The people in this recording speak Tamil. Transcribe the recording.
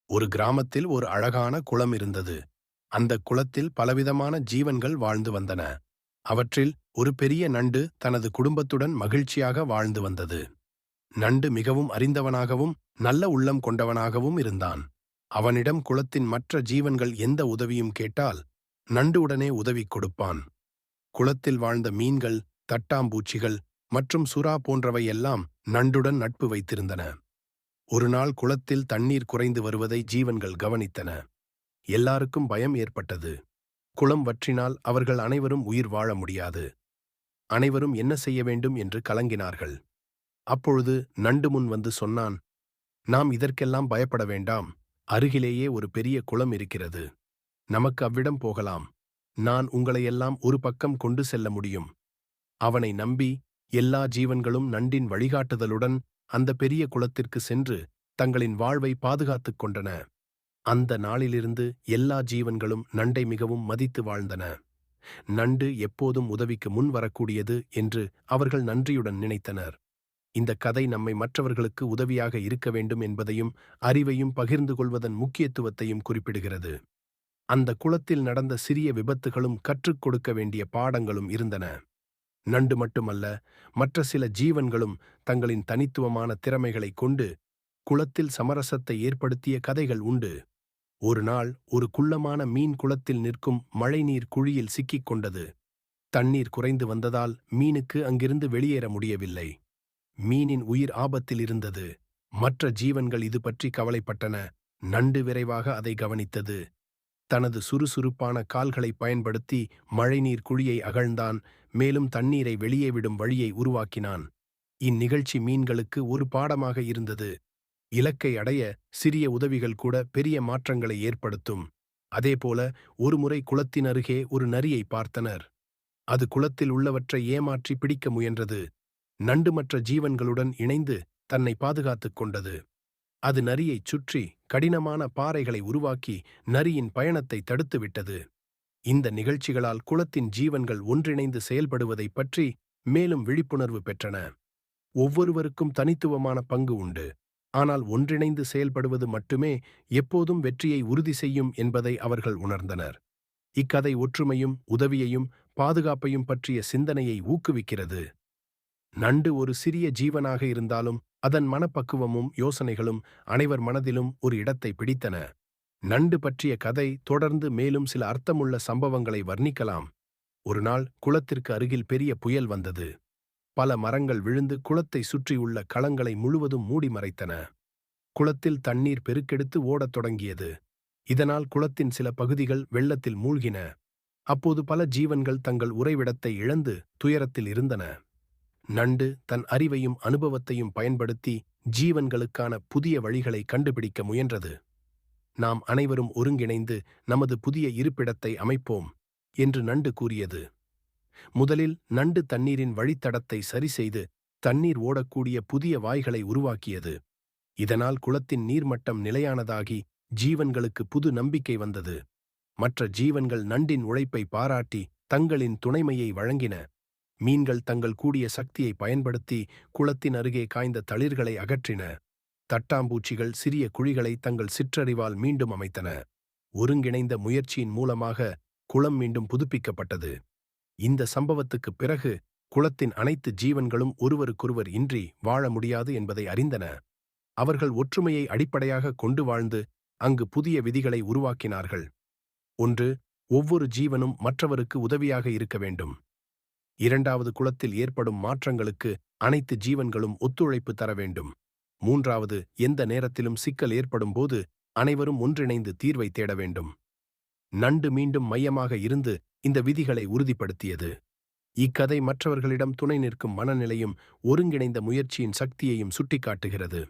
ஒரு கிராமத்தில் ஒரு அழகான குளம் இருந்தது. அந்த குளத்தில் பலவிதமான ஜீவன்கள் வாழ்ந்து வந்தன. அவற்றில் ஒரு பெரிய நண்டு தனது குடும்பத்துடன் மகிழ்ச்சியாக வாழ்ந்து வந்தது. நண்டு மிகவும் அறிந்தவனாகவும் நல்ல உள்ளம் கொண்டவனாகவும் இருந்தான். அவனிடம் குளத்தின் மற்ற ஜீவன்கள் எந்த உதவியும் கேட்டால் நண்டு உடனே உதவி கொடுப்பான். குளத்தில் வாழ்ந்த மீன்கள், தட்டாம்பூச்சிகள் மற்றும் சுறா போன்றவை எல்லாம் நண்டுடன் நட்பு வைத்திருந்தன. ஒருநாள் குளத்தில் தண்ணீர் குறைந்து வருவதை ஜீவன்கள் கவனித்தன. எல்லாருக்கும் பயம் ஏற்பட்டது. குளம் வற்றினால் அவர்கள் அனைவரும் உயிர் வாழ முடியாது. அனைவரும் என்ன செய்ய வேண்டும் என்று கலங்கினார்கள். அப்பொழுது நண்டு முன் வந்து சொன்னான், நாம் இதற்கெல்லாம் பயப்பட வேண்டாம். அருகிலேயே ஒரு பெரிய குளம் இருக்கிறது. நமக்கு அவ்விடம் போகலாம். நான் உங்களையெல்லாம் ஒரு பக்கம் கொண்டு செல்ல முடியும். அவனை நம்பி எல்லா ஜீவன்களும் நண்டின் வழிகாட்டுதலுடன் அந்த பெரிய குளத்திற்கு சென்று தங்களின் வாழ்வை பாதுகாத்துக் கொண்டன. அந்த நாளிலிருந்து எல்லா ஜீவன்களும் நண்டை மிகவும் மதித்து வாழ்ந்தன. நண்டு எப்போதும் உதவிக்கு முன் வரக்கூடியது என்று அவர்கள் நன்றியுடன் நினைத்தனர். இந்த கதை நம்மை மற்றவர்களுக்கு உதவியாக இருக்க வேண்டும் என்பதையும் அறிவையும் பகிர்ந்து கொள்வதன் முக்கியத்துவத்தையும் குறிப்பிடுகிறது. அந்த குளத்தில் நடந்த சிறிய விபத்துகளும் கற்றுக் கொடுக்க வேண்டிய பாடங்களும் இருந்தன. நண்டு மட்டுமல்ல, மற்ற சில ஜீவன்களும் தங்களின் தனித்துவமான திறமைகளைக் கொண்டு குளத்தில் சமரசத்தை ஏற்படுத்திய கதைகள் உண்டு. ஒரு நாள் ஒரு குள்ளமான மீன் குளத்தில் நிற்கும் மழைநீர் குழியில் சிக்கிக் கொண்டது. தண்ணீர் குறைந்து வந்ததால் மீனுக்கு அங்கிருந்து வெளியேற முடியவில்லை. மீனின் உயிர் ஆபத்தில் இருந்தது. மற்ற ஜீவன்கள் இது பற்றி கவலைப்பட்டன. நண்டு விரைவாக அதை கவனித்தது. தனது சுறுசுறுப்பான கால்களை பயன்படுத்தி மழைநீர் குழியை அகழ்ந்தான். மேலும் தண்ணீரை வெளியே விடும் வழியை உருவாக்கினான். இந்நிகழ்ச்சி மீன்களுக்கு ஒரு பாடமாக இருந்தது. இலக்கை அடைய சிறிய உதவிகள் கூட பெரிய மாற்றங்களை ஏற்படுத்தும். அதேபோல ஒருமுறை குளத்தின் அருகே ஒரு நரியை பார்த்தனர். அது குளத்தில் உள்ளவற்றை ஏமாற்றி பிடிக்க முயன்றது. நண்டு மற்ற ஜீவன்களுடன் இணைந்து தன்னை பாதுகாத்துக் கொண்டது. அது நரியைச் சுற்றி கடினமான பாறைகளை உருவாக்கி நரியின் பயணத்தை தடுத்துவிட்டது. இந்த நிகழ்ச்சிகளால் குளத்தின் ஜீவன்கள் ஒன்றிணைந்து செயல்படுவதைப் பற்றி மேலும் விழிப்புணர்வு பெற்றன. ஒவ்வொருவருக்கும் தனித்துவமான பங்கு உண்டு. ஆனால் ஒன்றிணைந்து செயல்படுவது மட்டுமே எப்போதும் வெற்றியை உறுதி செய்யும் என்பதை அவர்கள் உணர்ந்தனர். இக்கதை ஒற்றுமையும் உதவியையும் பாதுகாப்பையும் பற்றிய சிந்தனையை ஊக்குவிக்கிறது. நண்டு ஒரு சிறிய ஜீவனாக இருந்தாலும் அதன் மனப்பக்குவமும் யோசனைகளும் அனைவர் மனதிலும் ஒரு இடத்தை பிடித்தன. நண்டு பற்றிய கதை தொடர்ந்து மேலும் சில அர்த்தமுள்ள சம்பவங்களை வர்ணிக்கலாம். ஒருநாள் குளத்திற்கு அருகில் பெரிய புயல் வந்தது. பல மரங்கள் விழுந்து குளத்தை சுற்றியுள்ள களங்களை முழுவதும் மூடி மறைத்தன. குளத்தில் தண்ணீர் பெருக்கெடுத்து ஓடத் தொடங்கியது. இதனால் குளத்தின் சில பகுதிகள் வெள்ளத்தில் மூழ்கின. அப்போது பல ஜீவன்கள் தங்கள் உறைவிடத்தை இழந்து துயரத்தில் இருந்தன. நண்டு தன் அறிவையும் அனுபவத்தையும் பயன்படுத்தி ஜீவன்களுக்கான புதிய வழிகளை கண்டுபிடிக்க முயன்றது. நாம் அனைவரும் ஒருங்கிணைந்து நமது புதிய இருப்பிடத்தை அமைப்போம் என்று நண்டு கூறியது. முதலில் நண்டு தண்ணீரின் வழித்தடத்தை சரிசெய்து தண்ணீர் ஓடக்கூடிய புதிய வாய்களை உருவாக்கியது. இதனால் குளத்தின் நீர்மட்டம் நிலையானதாகி ஜீவன்களுக்கு புது நம்பிக்கை வந்தது. மற்ற ஜீவன்கள் நண்டின் உழைப்பை பாராட்டி தங்களின் துணைமையை வழங்கின. மீன்கள் தங்கள் கூடிய சக்தியை பயன்படுத்தி குளத்தின் அருகே காய்ந்த தளிர்களை அகற்றின. தட்டாம்பூச்சிகள் சிறிய குழிகளை தங்கள் சிற்றறிவால் மீண்டும் அமைத்தன. ஒருங்கிணைந்த முயற்சியின் மூலமாக குளம் மீண்டும் புதுப்பிக்கப்பட்டது. இந்த சம்பவத்துக்குப் பிறகு குளத்தின் அனைத்து ஜீவன்களும் ஒருவருக்கொருவர் இன்றி வாழ முடியாது என்பதை அறிந்தன. அவர்கள் ஒற்றுமையை அடிப்படையாக கொண்டு வாழ்ந்து அங்கு புதிய விதிகளை உருவாக்கினார்கள். 1. ஒவ்வொரு ஜீவனும் மற்றவருக்கு உதவியாக இருக்க வேண்டும். 2. குளத்தில் ஏற்படும் மாற்றங்களுக்கு அனைத்து ஜீவன்களும் ஒத்துழைப்பு தர வேண்டும். 3. எந்த நேரத்திலும் சிக்கல் ஏற்படும் போது அனைவரும் ஒன்றிணைந்து தீர்வை தேட வேண்டும். நண்டு மீண்டும் மையமாக இருந்து இந்த விதிகளை உறுதிப்படுத்தியது. இக்கதை மற்றவர்களிடம் துணை நிற்கும் மனநிலையும் ஒருங்கிணைந்த முயற்சியின் சக்தியையும் சுட்டிக்காட்டுகிறது.